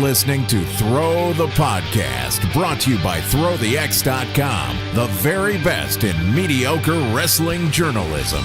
listening to Throw the Podcast, brought to you by ThrowTheX.com, the very best in mediocre wrestling journalism.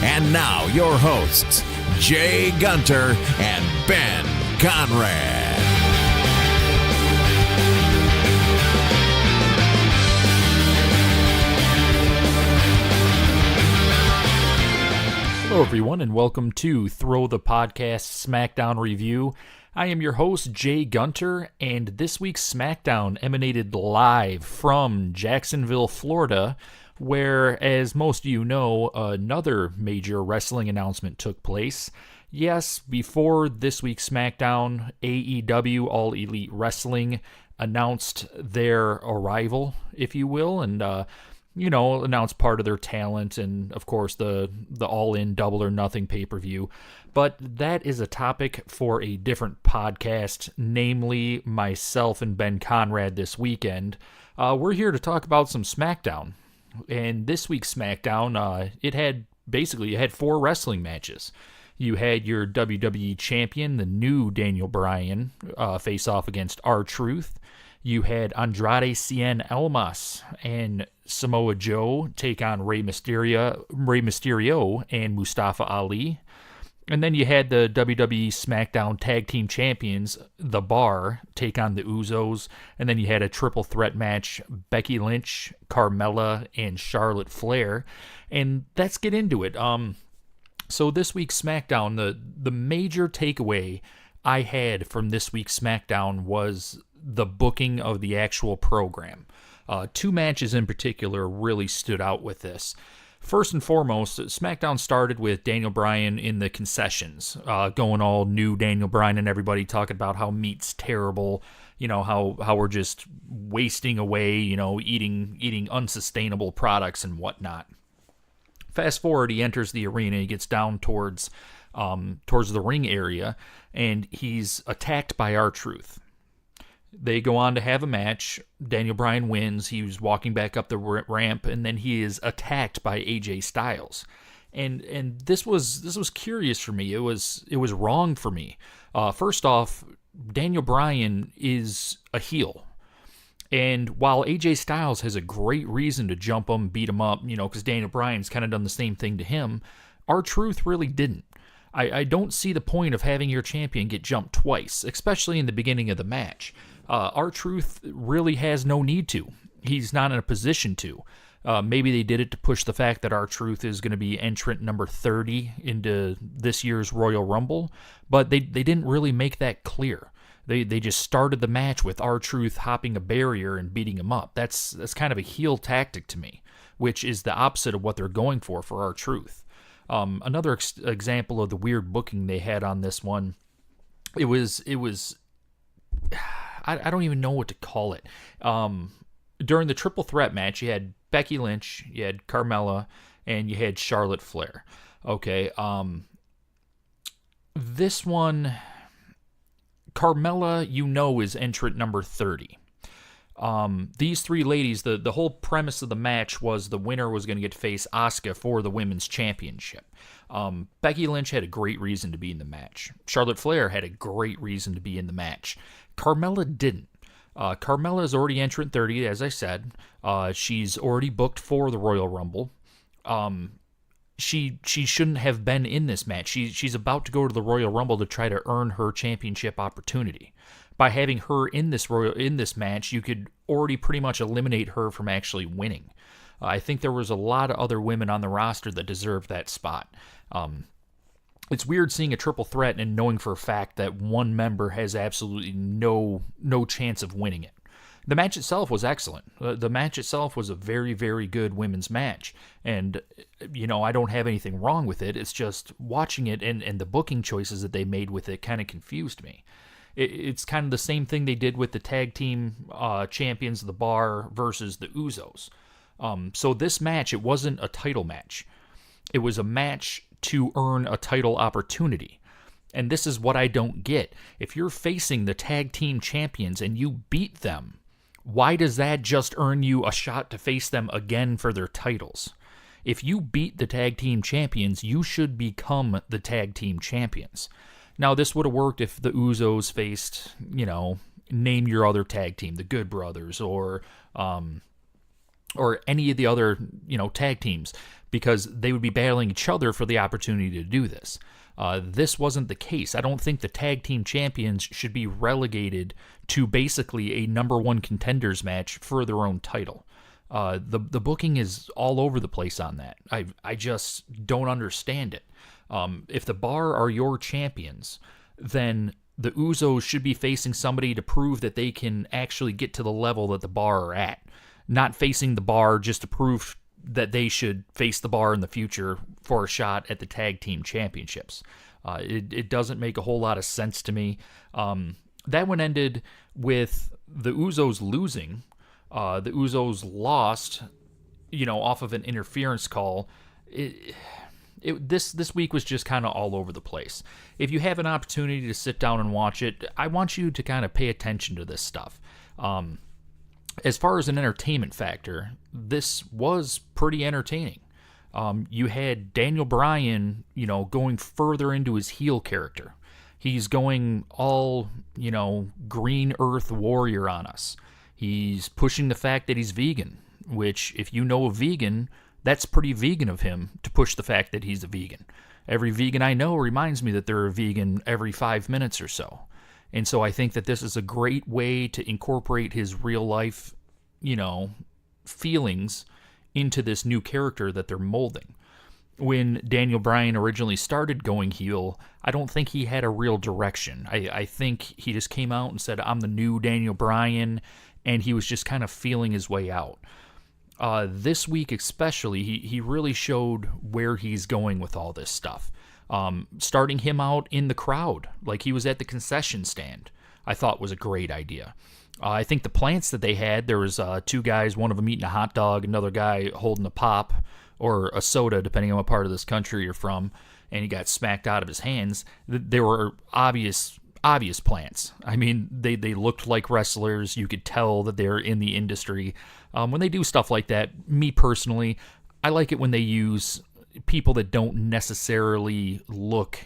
And now, your hosts, Jay Gunter and Ben Conrad. Hello, everyone, and welcome to Throw the Podcast Smackdown Review. I am your host, Jay Gunter, and this week's Smackdown emanated live from Jacksonville, Florida, where, as most of you know, another major wrestling announcement took place. Yes, before this week's Smackdown, AEW, All Elite Wrestling, announced their arrival, if you will, and announced part of their talent and, of course, the all-in Double or Nothing pay-per-view. But that is a topic for a different podcast, namely myself and Ben Conrad this weekend. We're here to talk about some SmackDown. And this week's SmackDown, it had 4 wrestling matches. You had your WWE Champion, the new Daniel Bryan, face off against R-Truth. You had Andrade Cien Almas and Samoa Joe take on Rey Mysterio and Mustafa Ali. And then you had the WWE Smackdown Tag Team Champions, The Bar, take on the Usos. And then you had a triple threat match, Becky Lynch, Carmella, and Charlotte Flair. And let's get into it. So this week's SmackDown, the major takeaway I had from this week's SmackDown was the booking of the actual program. 2 matches in particular really stood out with this. First and foremost, SmackDown started with Daniel Bryan in the concessions, going all new Daniel Bryan and everybody talking about how meat's terrible, how we're just wasting away, eating unsustainable products and whatnot. Fast forward, he enters the arena, he gets down towards the ring area, and he's attacked by R-Truth. They go on to have a match. Daniel Bryan wins. He was walking back up the ramp, and then he is attacked by AJ Styles. And this was curious for me. It was wrong for me. First off, Daniel Bryan is a heel. And while AJ Styles has a great reason to jump him, beat him up, because Daniel Bryan's kind of done the same thing to him, R-Truth really didn't. I don't see the point of having your champion get jumped twice, especially in the beginning of the match. R-Truth really has no need to. He's not in a position to. Maybe they did it to push the fact that R-Truth is going to be entrant number 30 into this year's Royal Rumble, but they didn't really make that clear. They just started the match with R-Truth hopping a barrier and beating him up. That's kind of a heel tactic to me, which is the opposite of what they're going for R-Truth. Another example of the weird booking they had on this one, it was I don't even know what to call it. During the triple threat match, you had Becky Lynch, you had Carmella, and you had Charlotte Flair. Okay, this one, Carmella, is entrant number 30. These 3 ladies, the whole premise of the match was the winner was going to get to face Asuka for the women's championship. Becky Lynch had a great reason to be in the match. Charlotte Flair had a great reason to be in the match. Carmella didn't. Carmella is already entrant 30, as I said. She's already booked for the Royal Rumble. She shouldn't have been in this match. She's about to go to the Royal Rumble to try to earn her championship opportunity. By having her in this match, you could already pretty much eliminate her from actually winning. I think there was a lot of other women on the roster that deserved that spot. It's weird seeing a triple threat and knowing for a fact that one member has absolutely no chance of winning it. The match itself was excellent. The match itself was a very, very good women's match. And, I don't have anything wrong with it. It's just watching it and the booking choices that they made with it kind of confused me. It's kind of the same thing they did with the tag team champions, The Bar versus the Usos. So this match, it wasn't a title match. It was a match to earn a title opportunity. And this is what I don't get. If you're facing the tag team champions and you beat them, why does that just earn you a shot to face them again for their titles? If you beat the tag team champions, you should become the tag team champions. Now, this would have worked if the Usos faced, name your other tag team, the Good Brothers, or any of the other, tag teams, because they would be battling each other for the opportunity to do this. This wasn't the case. I don't think the tag team champions should be relegated to basically a number one contenders match for their own title. The booking is all over the place on that. I just don't understand it. If the Bar are your champions, then the Usos should be facing somebody to prove that they can actually get to the level that the Bar are at, not facing the Bar just to prove that they should face the Bar in the future for a shot at the tag team championships. It doesn't make a whole lot of sense to me. That one ended with the Usos losing. The Usos lost, off of an interference call. This week was just kind of all over the place. If you have an opportunity to sit down and watch it, I want you to kind of pay attention to this stuff. As far as an entertainment factor, this was pretty entertaining. You had Daniel Bryan, going further into his heel character. He's going all, green earth warrior on us. He's pushing the fact that he's vegan, which, if you know a vegan, that's pretty vegan of him to push the fact that he's a vegan. Every vegan I know reminds me that they're a vegan every 5 minutes or so. And so I think that this is a great way to incorporate his real life, feelings into this new character that they're molding. When Daniel Bryan originally started going heel, I don't think he had a real direction. I think he just came out and said, I'm the new Daniel Bryan, and he was just kind of feeling his way out. This week especially, he really showed where he's going with all this stuff. Starting him out in the crowd, like he was at the concession stand, I thought was a great idea. I think the plants that they had, there was two guys, one of them eating a hot dog, another guy holding a pop or a soda, depending on what part of this country you're from, and he got smacked out of his hands. They were obvious plants. I mean, they looked like wrestlers. You could tell that they're in the industry. When they do stuff like that, me personally, I like it when they use people that don't necessarily look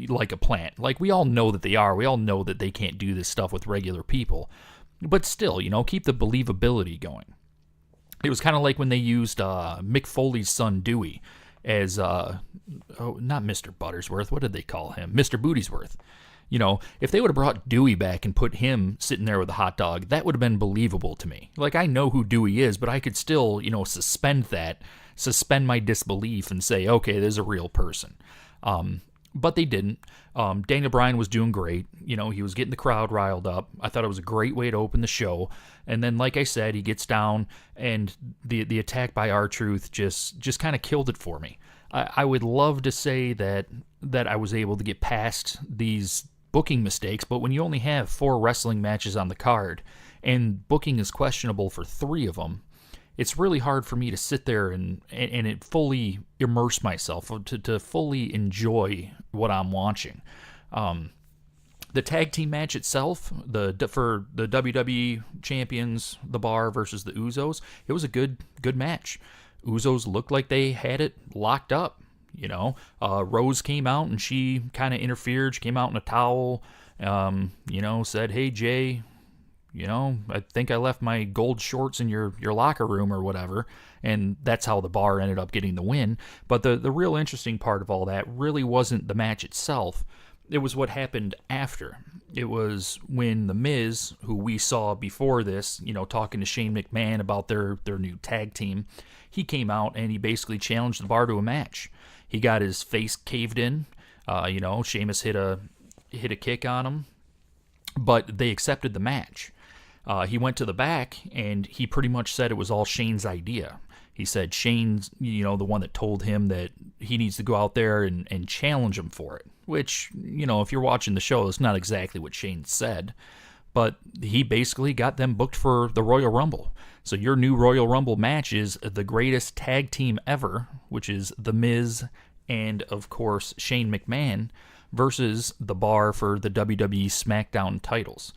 like a plant. Like, we all know that they are. We all know that they can't do this stuff with regular people. But still, keep the believability going. It was kind of like when they used Mick Foley's son Dewey as, not Mr. Buttersworth. What did they call him? Mr. Bootiesworth. If they would have brought Dewey back and put him sitting there with a hot dog, that would have been believable to me. Like, I know who Dewey is, but I could still, suspend my disbelief and say, okay, there's a real person. But they didn't. Daniel Bryan was doing great. He was getting the crowd riled up. I thought it was a great way to open the show. And then, like I said, he gets down, and the attack by R-Truth just kind of killed it for me. I would love to say that I was able to get past these booking mistakes, but when you only have 4 wrestling matches on the card, and booking is questionable for 3 of them, it's really hard for me to sit there and it fully immerse myself, to fully enjoy what I'm watching. The tag team match itself, for the WWE champions, the Bar versus the Usos, it was a good match. Usos looked like they had it locked up. Rose came out and she kind of interfered. She came out in a towel, said, hey, Jay, I think I left my gold shorts in your locker room or whatever. And that's how the Bar ended up getting the win. But the real interesting part of all that really wasn't the match itself. It was what happened after. It was when The Miz, who we saw before this, talking to Shane McMahon about their new tag team, he came out and he basically challenged the Bar to a match. He got his face caved in. Sheamus hit a kick on him, but they accepted the match. He went to the back and he pretty much said it was all Shane's idea. He said Shane's, the one that told him that he needs to go out there and challenge him for it. Which, if you're watching the show, it's not exactly what Shane said. But he basically got them booked for the Royal Rumble. So your new Royal Rumble match is the greatest tag team ever, which is The Miz and, of course, Shane McMahon versus the Bar for the WWE Smackdown titles.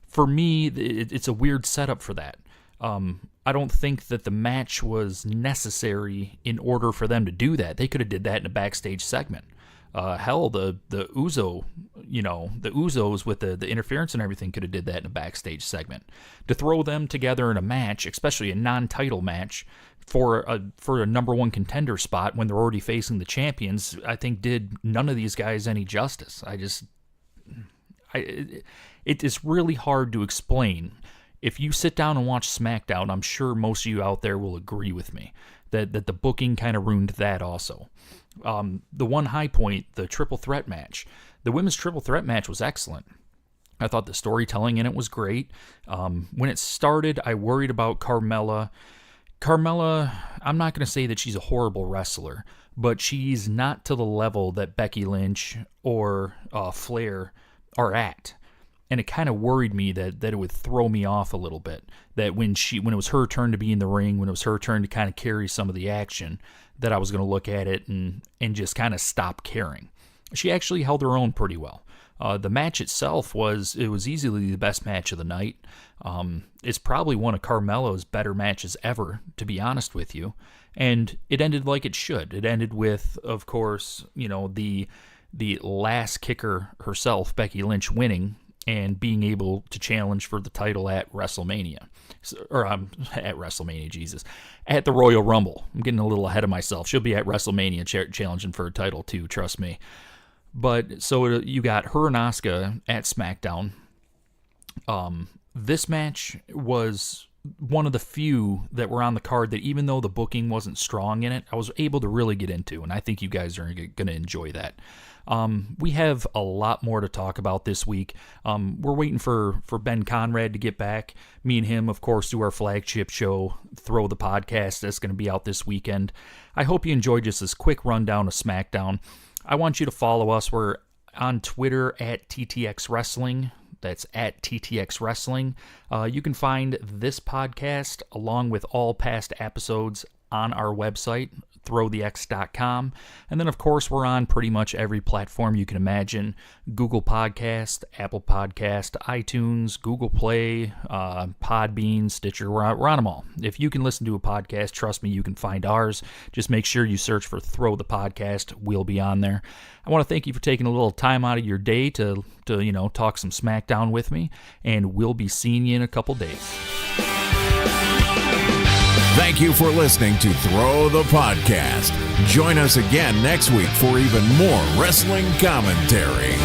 For me, it's a weird setup for that. I don't think that the match was necessary in order for them to do that. They could have did that in a backstage segment. Hell, the Usos with the interference and everything could have did that in a backstage segment. To throw them together in a match, especially a non-title match, for a number one contender spot when they're already facing the champions, I think did none of these guys any justice. It is really hard to explain. If you sit down and watch SmackDown, I'm sure most of you out there will agree with me that the booking kind of ruined that also. The one high point, the triple threat match. The women's triple threat match was excellent. I thought the storytelling in it was great. When it started, I worried about Carmella. Carmella, I'm not going to say that she's a horrible wrestler, but she's not to the level that Becky Lynch or Flair are at. And it kind of worried me that it would throw me off a little bit. That when it was her turn to be in the ring, when it was her turn to kind of carry some of the action, that I was going to look at it and just kind of stop caring. She actually held her own pretty well. The match itself was easily the best match of the night. It's probably one of Carmella's better matches ever, to be honest with you. And it ended like it should. It ended with, of course, the last kicker herself, Becky Lynch, winning and being able to challenge for the title at WrestleMania. At WrestleMania, Jesus. At the Royal Rumble. I'm getting a little ahead of myself. She'll be at WrestleMania challenging for a title too, trust me. But so you got her and Asuka at SmackDown. This match was one of the few that were on the card that, even though the booking wasn't strong in it, I was able to really get into, and I think you guys are going to enjoy that. We have a lot more to talk about this week. We're waiting for Ben Conrad to get back. Me and him, of course, do our flagship show, Throw the Podcast. That's going to be out this weekend. I hope you enjoyed just this quick rundown of SmackDown. I want you to follow us. We're on Twitter at TTX Wrestling. That's at TTX Wrestling. You can find this podcast along with all past episodes on our website, ThrowTheX.com. And then, of course, we're on pretty much every platform you can imagine. Google Podcast, Apple Podcast, iTunes, Google Play, Podbean, Stitcher. We're on them all. If you can listen to a podcast, trust me, you can find ours. Just make sure you search for Throw the Podcast. We'll be on there. I want to thank you for taking a little time out of your day to talk some SmackDown with me, and we'll be seeing you in a couple days. Thank you for listening to Throw the Podcast. Join us again next week for even more wrestling commentary.